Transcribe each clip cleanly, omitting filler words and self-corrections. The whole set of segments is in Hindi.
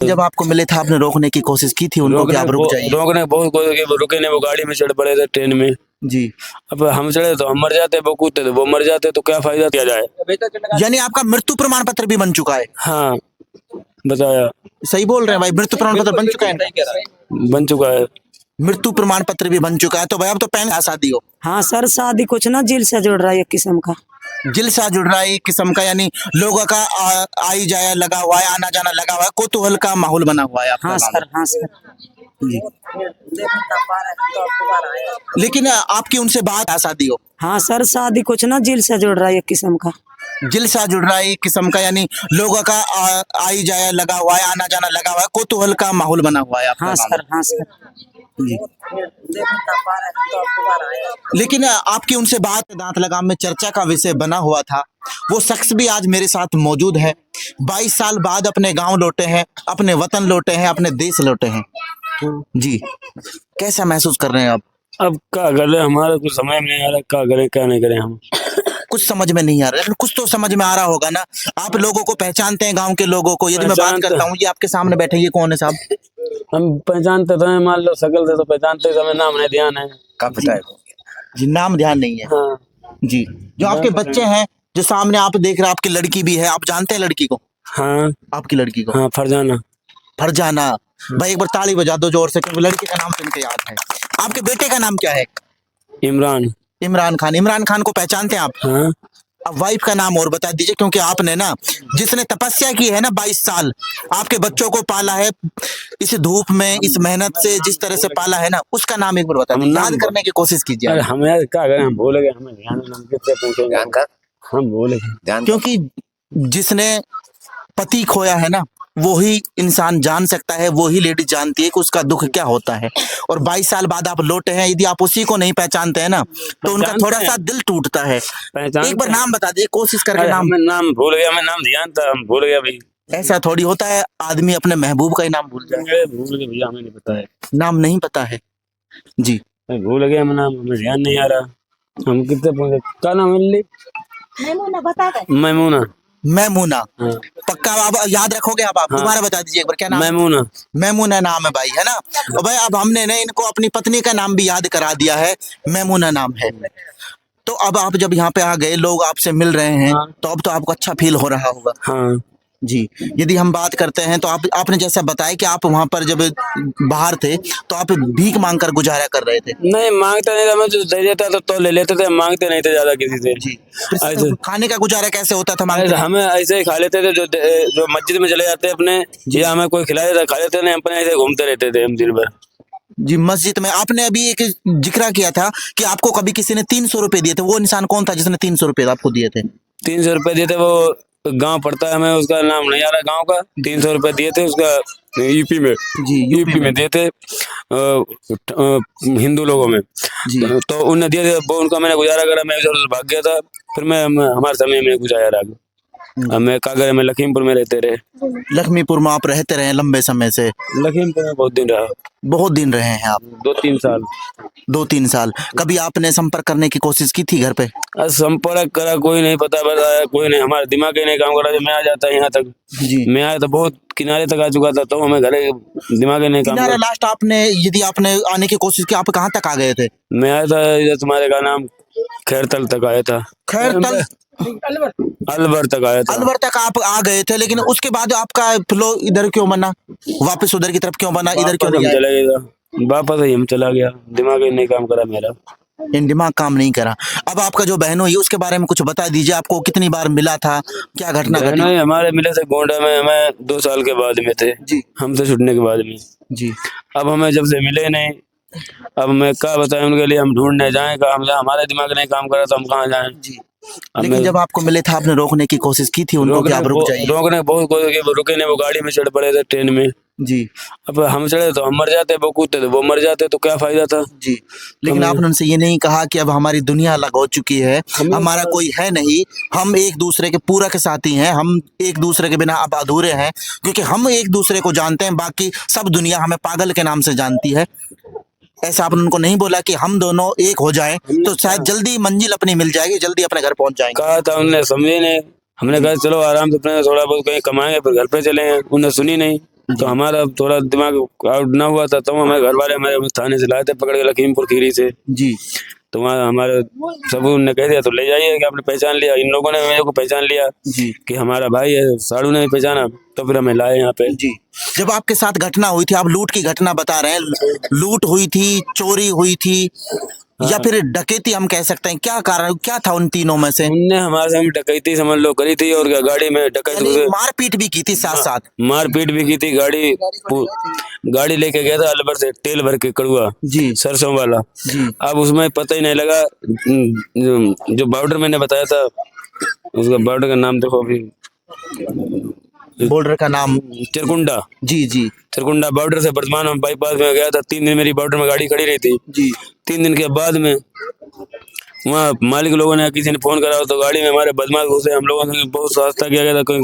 जब आपको मिले थे आपने रोकने की कोशिश की थी उनको कि आप रुक जाइए? रोकने बहुत कोशिश की, वो रुके नहीं, वो गाड़ी में चढ़ पड़े थे ट्रेन में। जी। अब हम चढ़े तो हम मर जाते, वो कूदते तो वो मर जाते, तो क्या फायदा किया जाए। यानी आपका मृत्यु प्रमाण पत्र भी बन चुका है? हाँ बताया। सही बोल रहे हैं भाई, मृत्यु प्रमाण पत्र बन चुका है? बन चुका है। मृत्यु प्रमाण पत्र भी बन चुका है। तो भाई अब तो पहले शादी हो। हाँ सर, शादी कुछ ना जेल से जुड़ रहा है एक किस्म का। जिल सा जुड़ रहा है एक किस्म का, यानी लोगों का आई जाया लगा हुआ है, आना जाना लगा हुआ है, कौतूहल का माहौल बना हुआ है आपका। हाँ सर, हाँ सर। जी। लेकिन आपकी उनसे बात शादी हो? हाँ सर, शादी कुछ ना जेल से जुड़ रहा है एक किस्म का। जिल सा जुड़ रहा है एक किस्म का, यानी लोगों का आई जाया लगा हुआ है, आना जाना लगा हुआ है, कौतूहल का माहौल बना हुआ है आपका। हाँ सर, हाँ सर। जी। लेकिन आपकी उनसे बात दांत लगाम में चर्चा का विषय बना हुआ था। वो शख्स भी आज मेरे साथ मौजूद है। 22 साल बाद अपने गांव लौटे हैं, अपने वतन लौटे हैं, अपने देश लौटे हैं। जी, कैसा महसूस कर रहे हैं आप? अब क्या कर रहे, हमारा कुछ समझ में नहीं आ रहा, क्या करें क्या नहीं करें हम। कुछ समझ में नहीं आ रहा, लेकिन कुछ तो समझ में आ रहा होगा ना। आप लोगों को पहचानते हैं, गांव के लोगों को? यदि मैं बात करता हूँ, ये आपके सामने बैठे, ये कौन है साहब? हम पहचानते तो हैं, मान लो शकल से तो पहचानते, हमें नाम नहीं ध्यान है। कब बताए? जी, नाम ध्यान नहीं है। हाँ। जी। जो आपके बच्चे हैं, जो सामने आप देख रहे हैं, आपकी लड़की भी है, आप जानते हैं लड़की को? हाँ। आपकी लड़की को? हाँ, फरजाना। फरजाना। भाई एक बार ताली बजा दो जोर से, क्योंकि लड़की का नाम तो इनके याद है। आपके बेटे का नाम क्या है? इमरान। इमरान खान। इमरान खान को पहचानते हैं आप? हाँ। अब वाइफ का नाम और बता दीजिए, क्योंकि आपने ना, जिसने तपस्या की है ना 22 साल, आपके बच्चों को पाला है इस धूप में, इस मेहनत से जिस तरह से पाला है ना, उसका नाम एक बार बता दीजिए, याद करने की कोशिश कीजिए। अरे हम यार क्या करें, हम भूल गए, हमें ध्यान हम किससे पूछेंगे, हम भूल गए। क्योंकि जिसने पति खोया है ना, वो ही इंसान जान सकता है, वो ही लेडी जानती है कि उसका दुख क्या होता है। और 22 साल बाद आप लौटे हैं, यदि आप उसी को नहीं पहचानते हैं ना, तो उनका थोड़ा सा दिल टूटता है। एक बार नाम बता दीजिए, कोशिश करके। नाम भूल गया, मैं नाम ध्यान था, हम भूल गया भाई। ऐसा थोड़ी होता है, आदमी अपने महबूब का ही नाम भूल जाए। भूल गए भैया, हमें नहीं पता है। नाम नहीं पता है? जी, भूल गया, मैं नाम, हमें ध्यान नहीं आ रहा। हम कितने पूछे, क्या नाम है? मैमूना बता दे। मैमूना। मैमूना। हाँ। पक्का आप याद रखोगे? आप हाँ। दोबारा बता दीजिए एक बार, क्या नाम? मैमूना। मैमूना नाम है भाई, है ना? और भाई अब हमने ना इनको अपनी पत्नी का नाम भी याद करा दिया है, मैमूना नाम है। तो अब आप जब यहाँ पे आ गए, लोग आपसे मिल रहे हैं, हाँ। तो अब तो आपको अच्छा फील हो रहा होगा। हाँ जी। यदि हम बात करते हैं, तो आपने जैसा बताया कि आप वहाँ पर जब बाहर थे, तो आप भीख मांगकर गुजारा कर रहे थे। नहीं, मांगते नहीं था, मैं जो दे देता तो ले लेते थे, मांगते नहीं थे ज्यादा किसी से। जी। खाने का गुजारा कैसे होता था? हमें ऐसे ही खा लेते थे, जो मस्जिद में चले जाते अपने, या हमें कोई खिला देता, खा लेते नहीं, अपने ऐसे घूमते रहते थे हम दिन भर। जी। मस्जिद में आपने अभी एक जिक्र किया था कि आपको कभी किसी ने 300 रुपए दिए थे, वो इंसान कौन था जिसने 300 रुपए आपको दिए थे? 300 रुपए दिए थे, वो गांव पड़ता है, हमें उसका नाम नहीं आ रहा गांव का। 300 रुपए दिए थे उसका, यूपी में। जी, यूपी में दिए थे हिंदू लोगों में। जी। तो उनने दिए थे, वो उनका मैंने गुजारा करा, मैं उधर भाग गया था। फिर मैं हमारे समय में गुजारा, मैं कागज में लखीमपुर में रहते रहे। लखीमपुर में आप रहते रहे लंबे समय से? लखीमपुर में बहुत दिन रहा। बहुत दिन रहे हैं आप? 2-3 साल। 2-3 साल। कभी आपने संपर्क करने की कोशिश की थी घर पे? संपर्क करा, कोई नहीं पता बताया, कोई नहीं, हमारा दिमाग ही नहीं काम कर रहा। जब मैं आ जाता यहाँ तक, जी, मैं आया तो बहुत किनारे तक आ चुका था, तो हमें घर दिमाग ही नहीं काम किनारे लास्ट आपने, यदि आपने आने की कोशिश की, आप कहाँ तक आ गए थे? मैं आया था इधर तुम्हारे का नाम खैरतल तक आया था। खैरतल? अलवर तक आया था। अलवर तक आप आ गए थे, लेकिन उसके बाद आपका फ्लो इधर क्यों बना, वापस उधर की तरफ क्यों बना, इधर क्यों नहीं आए? चला गया वापस, ही हम चला गया, दिमाग ही नहीं काम करा मेरा। दिमाग काम नहीं करा। अब आपका जो बहनों है, उसके बारे में कुछ बता दीजिए। आपको कितनी बार मिला था, क्या घटना घटी? हमारे मिले थे गोंडा में, हमें 2 साल के बाद में थे। जी। हमसे छुटने के बाद में। जी। अब हमें जब से मिले नहीं, अब मैं क्या बताएं उनके लिए, हम ढूंढने जाएं कहाँ, हम हमारा दिमाग नहीं काम करा तो हम कहाँ जाएं। जी। लेकिन जब आपको मिले थे, आपने रोकने की कोशिश की थी उनको कि आप रुक जाइए? रोकने बहुत कोशिश की, वो रुके नहीं, वो गाड़ी में चढ़ पड़े थे ट्रेन में। जी। अब हम चढ़े तो हम मर जाते, वो कूदते तो वो मर जाते, तो क्या फायदा था। जी। लेकिन आपने उनसे ये नहीं कहा कि अब हमारी दुनिया अलग हो चुकी है, हमारा कोई है नहीं, हम एक दूसरे के पूरक साथी हैं, हम एक दूसरे के बिना अब अधूरे हैं, क्योंकि हम एक दूसरे को जानते हैं, बाकी सब दुनिया हमें पागल के नाम से जानती है? ऐसा आपने उनको नहीं बोला कि हम दोनों एक हो जाएं तो शायद जल्दी मंजिल अपनी मिल जाएगी, जल्दी अपने घर पहुंच जाएंगे? कहा था, उनने समझे नहीं। हमने कहा चलो आराम से अपने थोड़ा बहुत कहीं कमाएंगे, फिर घर पे चलेंगे, उन्हें सुनी नहीं। तो हमारा थोड़ा दिमाग आउट ना हुआ था, तो हमारे घर वाले हमारे थाने से लाए थे पकड़ के लखीमपुर खीरी से। जी तो वहाँ हमारे सबूत ने कह दिया तो ले जाइए कि आपने पहचान लिया। इन लोगों ने मेरे को पहचान लिया जी कि हमारा भाई है, साड़ू ने भी पहचाना, तो फिर हमें लाए यहाँ पे। जी। जब आपके साथ घटना हुई थी, आप लूट की घटना बता रहे हैं, लूट हुई थी, चोरी हुई थी या फिर डकैती हम कह सकते हैं, क्या कारण क्या था उन तीनों में से? उनने हमारे साथ डकैती समझ लो करी थी, और क्या गाड़ी में डकैत यानी घुसे, मारपीट भी की थी साथ साथ? मारपीट भी की थी। गाड़ी लेके गया था अलवर से तेल भर के कड़ुआ, जी सरसों वाला। जी अब उसमें पता ही नहीं लगा, जो बॉर्डर मैंने बताया था, उसका बॉर्डर का नाम देखो अभी, बॉर्डर का नाम? चिरकुंडा। जी जी चिरकुंडा बॉर्डर से वर्धमान में बाईपास में गया था। 3 दिन मेरी बॉर्डर में गाड़ी खड़ी रही थी। जी 3 दिन के बाद में वहाँ मालिक लोगों ने किसी ने फोन करा तो गाड़ी में हमारे बदमाश घुसे। हम लोगों ने बहुत सहायता किया गया था,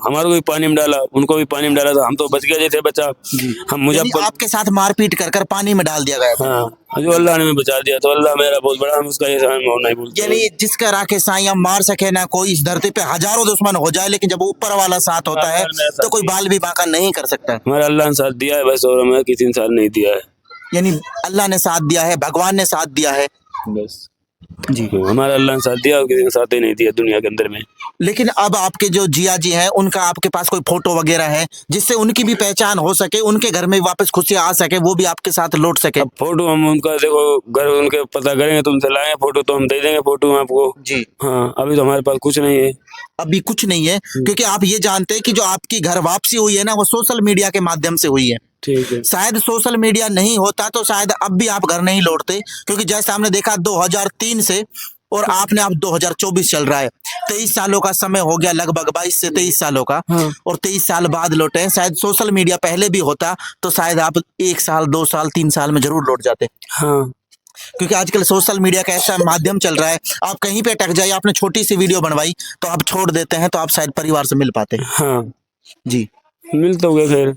हमारे को भी पानी में डाला, उनको भी पानी में डाला था। हम तो बच गए जैसे बचा। हम यानी मुजफ्फर, आपके साथ मारपीट कर कर पानी में डाल दिया गया था? हाँ, जो अल्लाह ने हमें बचा दिया, तो अल्लाह मेरा बहुत बड़ा, हम उसका एहसान नहीं भूलते। यानी जिसका राखे साईं हम मार सके ना कोई, इस धरती पे हजारों दुश्मन हो जाए, लेकिन जब ऊपर वाला साथ होता है तो कोई बाल भी बांका नहीं कर सकता। हमारा अल्लाह ने साथ दिया है बस, और हमें किसी ने साथ नहीं दिया है। यानी अल्लाह ने साथ दिया है, भगवान ने साथ दिया है बस जी। हमारा अल्लाह ने साथ दिया और किसी ने साथ ही नहीं दिया दुनिया के अंदर में। लेकिन अब आपके जो जिया जी हैं, उनका आपके पास कोई फोटो वगैरह है जिससे उनकी भी पहचान हो सके, उनके घर में वापस खुशियां आ सके, वो भी आपके साथ लौट सके? अब फोटो हम उनका देखो घर उनके पता करेंगे, तुमसे लाएंगे फोटो तो हम दे देंगे फोटो आपको। जी हाँ, अभी तो हमारे पास कुछ नहीं है। अभी कुछ नहीं है, क्योंकि आप ये जानते हैं कि जो आपकी घर वापसी हुई है ना, वो सोशल मीडिया के माध्यम से हुई है। ठीक है। शायद सोशल मीडिया नहीं होता तो शायद अब भी आप घर नहीं लौटते, क्योंकि जैसे हमने देखा 2003 से और आपने अब 2024 चल रहा है, 23 सालों का समय हो गया, लगभग 22 से 23 सालों का। हाँ। और 23 साल बाद लौटे हैं। शायद सोशल मीडिया पहले भी होता तो शायद आप 1 साल 2 साल 3 साल में जरूर लौट जाते, हाँ, क्योंकि आजकल सोशल मीडिया का ऐसा माध्यम चल रहा है, आप कहीं पे अटक जाइए, आपने छोटी सी वीडियो बनवाई तो आप छोड़ देते हैं, तो आप शायद परिवार से मिल पाते हैं। हाँ, जी मिल तो गए खैर,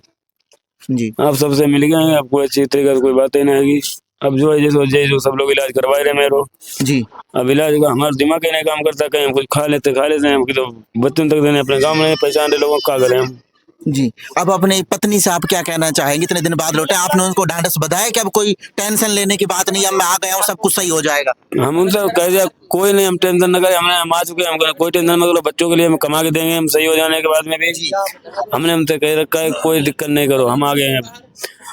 जी आप सबसे मिल गए हैं, आपको अच्छी तरीके से कोई बातें नहीं आएगी। अब जो है जो सब लोग इलाज करवाए रहे मेरे, जी अब इलाज का हमारा दिमाग ही नहीं काम करता। कहीं हम कुछ खा लेते हैं, हम तो बच्चों तक देने अपने गाँव में पहचान रहे लोगों का करें हम। जी। अब अपनी पत्नी से आप क्या कहना चाहेंगे? इतने दिन बाद लौटे, आपने उनको ढांढस बधाया कि अब कोई टेंशन लेने की बात नहीं, अब मैं आ गया हूँ, सब कुछ सही हो जाएगा? हम उनसे कह दिया कोई नहीं, हम टेंशन न करें, हम आ चुके हैं, हम कोई टेंशन मत करो, बच्चों के लिए हम कमा के देंगे, हम सही हो जाने के बाद में भी। हमने उनसे कह रखा है कोई दिक्कत नहीं करो, हम आ गए हैं।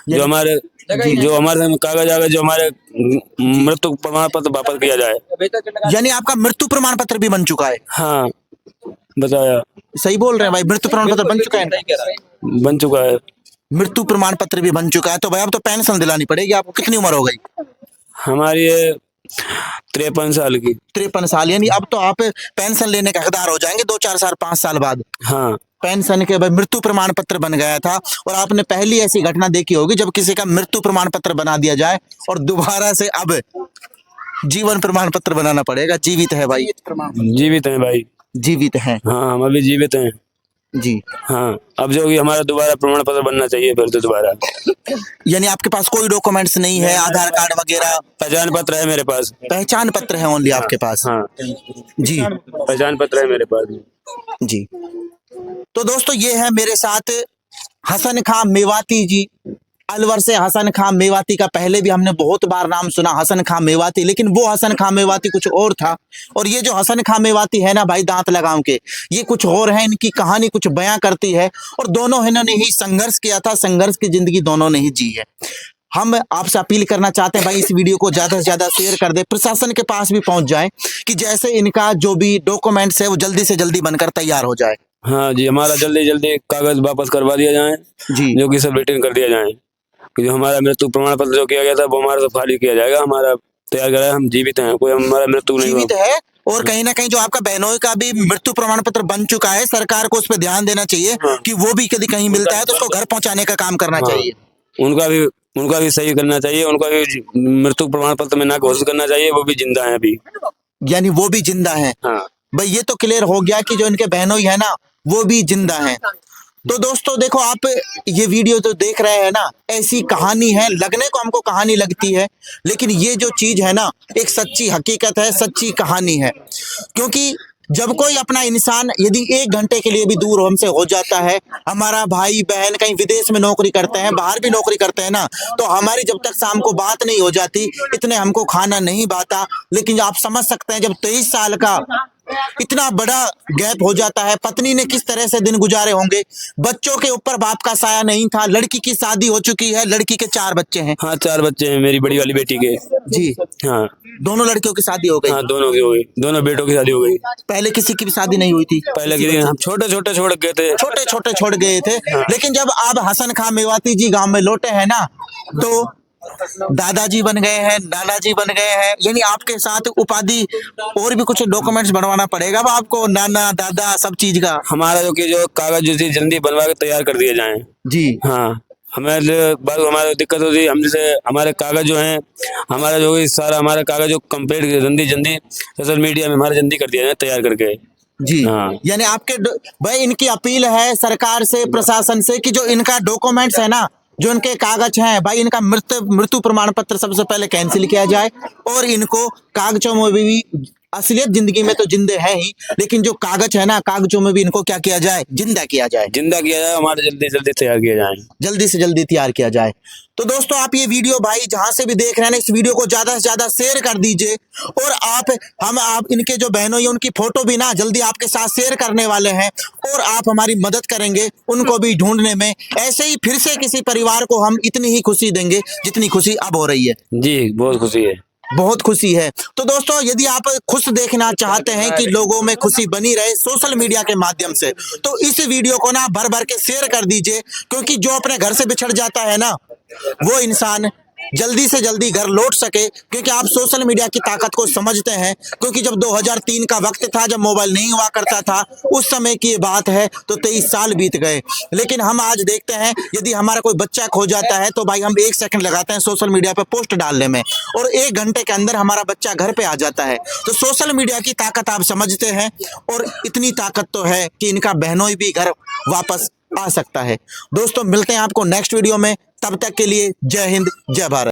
जो हमारे कागज आगे जो हमारे मृत्यु प्रमाण पत्र वापस किया जाए। यानी आपका मृत्यु प्रमाण पत्र भी बन चुका है? हाँ, बताया सही बोल रहे हैं भाई, मृत्यु प्रमाण पत्र बन चुका है? बन चुका है। मृत्यु प्रमाण पत्र भी बन चुका है, तो भाई अब तो पेंशन दिलानी पड़ेगी आपको। कितनी उम्र हो गई? हमारी है 53 साल की। 53 साल, यानी अब तो आप पेंशन लेने का हकदार हो जाएंगे 2-4 साल 5 साल बाद। हाँ, पेंशन के बाद मृत्यु प्रमाण पत्र बन गया था। और आपने पहली ऐसी घटना देखी होगी जब किसी का मृत्यु प्रमाण पत्र बना दिया जाए और दोबारा से अब जीवन प्रमाण पत्र बनाना पड़ेगा। जीवित है भाई? जीवित है भाई, जीवित है। हाँ, हम अभी जीवित हैं। जी हाँ, अब जो कि हमारा दोबारा प्रमाण पत्र बनना चाहिए फिर तो दोबारा। यानी आपके पास कोई डॉक्यूमेंट्स नहीं है, आधार कार्ड वगैरह? पहचान पत्र है मेरे पास। पहचान पत्र है ओनली आपके पास? हाँ, जी पहचान पत्र है मेरे पास। जी। तो दोस्तों ये है मेरे साथ हसन खां मेवाती जी, अलवर से हसन खां मेवाती का पहले भी हमने बहुत बार नाम सुना, हसन खां मेवाती, लेकिन वो हसन खां मेवाती कुछ और था। और ये जो हसन खां मेवाती है ना भाई, दांत लगाम के, ये कुछ और है, इनकी कहानी कुछ बयां करती है। और दोनों इन्होंने ही संघर्ष किया था, संघर्ष की जिंदगी दोनों ने ही जी है। हम आपसे अपील करना चाहते हैं भाई, इस वीडियो को ज्यादा से ज्यादा शेयर कर दे, प्रशासन के पास भी पहुंच जाए, कि जैसे इनका जो भी डॉक्यूमेंट्स है वो जल्दी से जल्दी बनकर तैयार हो जाए। हाँ जी, हमारा जल्दी जल्दी कागज वापस करवा दिया जाए जी जो कि सब रिटर्न कर दिया जाए, कि जो हमारा मृत्यु प्रमाण पत्र जो किया गया था वो हमारा सब खाली किया जाएगा। हमारा तैयार करा है, हम जीवित हैं, कोई हमारा मृत्यु नहीं जीवित हुआ। है। और कहीं ना कहीं जो आपका बहनोई का भी मृत्यु प्रमाण पत्र बन चुका है, सरकार को उस पर ध्यान देना चाहिए कि वो भी यदि कहीं मिलता है तो उसको घर पहुंचाने का काम करना चाहिए। उनका भी सही करना चाहिए, उनका भी मृत्यु प्रमाण पत्र में ना घोषित करना चाहिए, वो भी जिंदा है अभी। यानी वो भी जिंदा है? हाँ भाई ये तो क्लियर हो गया कि जो इनके बहनोई है ना वो भी जिंदा है। तो दोस्तों देखो, आप ये वीडियो तो देख रहे हैं ना, ऐसी कहानी है, लगने को हमको कहानी लगती है, लेकिन ये जो चीज है ना एक सच्ची हकीकत है, सच्ची कहानी है। क्योंकि जब कोई अपना इंसान यदि 1 घंटे के लिए भी दूर हमसे हो जाता है, हमारा भाई बहन कहीं विदेश में नौकरी करते हैं, बाहर भी नौकरी करते हैं ना, तो हमारी जब तक शाम को बात नहीं हो जाती, इतने हमको खाना नहीं बाता। लेकिन आप समझ सकते हैं जब 23 साल का इतना बड़ा गैप हो जाता है, पत्नी ने किस तरह से दिन गुजारे होंगे। बच्चों के ऊपर बाप का साया नहीं था। लड़की की शादी हो चुकी है, लड़की के 4 बच्चे हैं। हाँ 4 बच्चे हैं मेरी बड़ी वाली बेटी के। जी हाँ दोनों लड़कियों की शादी हो गई। हाँ दोनों की हो गई, दोनों बेटों की शादी हो गई। पहले किसी की भी शादी नहीं हुई थी। पहले की हम छोटे छोटे छोड़ गए थे। छोटे छोटे छोड़ गए थे। लेकिन जब आप हसन खां मेवाती जी गांव में लौटे हैं ना, तो दादाजी बन गए हैं, नाना जी बन गए हैं, यानी आपके साथ उपाधि और भी कुछ डॉक्यूमेंट्स बनवाना पड़ेगा अब आपको, नाना दादा सब चीज का। हमारा जो कागज जो थी जल्दी बनवा के तैयार कर दिए जाएं। जी हाँ हमारे दिक्कत होती है, हमसे हमारे कागज जो हैं, हमारा जो सारा हमारा कागज जो कंप्लीट जल्दी सोशल मीडिया में हमारे जल्दी कर दिया जाए तैयार करके। जी हाँ। यानी आपके भाई इनकी अपील है सरकार से, प्रशासन से, कि जो इनका डॉक्यूमेंट्स है ना, जो इनके कागज हैं भाई, इनका मृत्यु प्रमाण पत्र सबसे पहले कैंसिल किया जाए और इनको कागजों में भी, असलियत जिंदगी में तो जिंदे हैं ही, लेकिन जो कागज है ना, कागजों में भी इनको क्या किया जाए, जिंदा किया जाए, हमारे जल्दी तैयार किया जाए, जल्दी से जल्दी तैयार किया जाए। तो दोस्तों आप ये वीडियो भाई जहां से भी देख रहे हैं ना, इस वीडियो को ज्यादा से ज्यादा शेयर कर दीजिए। और आप इनके जो बहनों या उनकी फोटो भी ना जल्दी आपके साथ शेयर करने वाले हैं, और आप हमारी मदद करेंगे उनको भी ढूंढने में। ऐसे ही फिर से किसी परिवार को हम इतनी ही खुशी देंगे जितनी खुशी अब हो रही है। जी बहुत खुशी है, बहुत खुशी है। तो दोस्तों यदि आप खुश देखना चाहते हैं कि लोगों में खुशी बनी रहे सोशल मीडिया के माध्यम से, तो इस वीडियो को ना भर भर के शेयर कर दीजिए, क्योंकि जो अपने घर से बिछड़ जाता है ना, वो इंसान जल्दी से जल्दी घर लौट सके। क्योंकि आप सोशल मीडिया की ताकत को समझते हैं, क्योंकि जब 2003 का वक्त था, जब मोबाइल नहीं हुआ करता था, उस समय की ये बात है, तो 23 साल बीत गए। लेकिन हम आज देखते हैं यदि हमारा कोई बच्चा खो जाता है तो भाई हम 1 सेकंड लगाते हैं सोशल मीडिया पे पोस्ट डालने में, और 1 घंटे के अंदर हमारा बच्चा घर पे आ जाता है। तो सोशल मीडिया की ताकत आप समझते हैं, और इतनी ताकत तो है कि इनका बहनोई भी घर वापस आ सकता है। दोस्तों मिलते हैं आपको नेक्स्ट वीडियो में, तब तक के लिए जय हिंद जय भारत।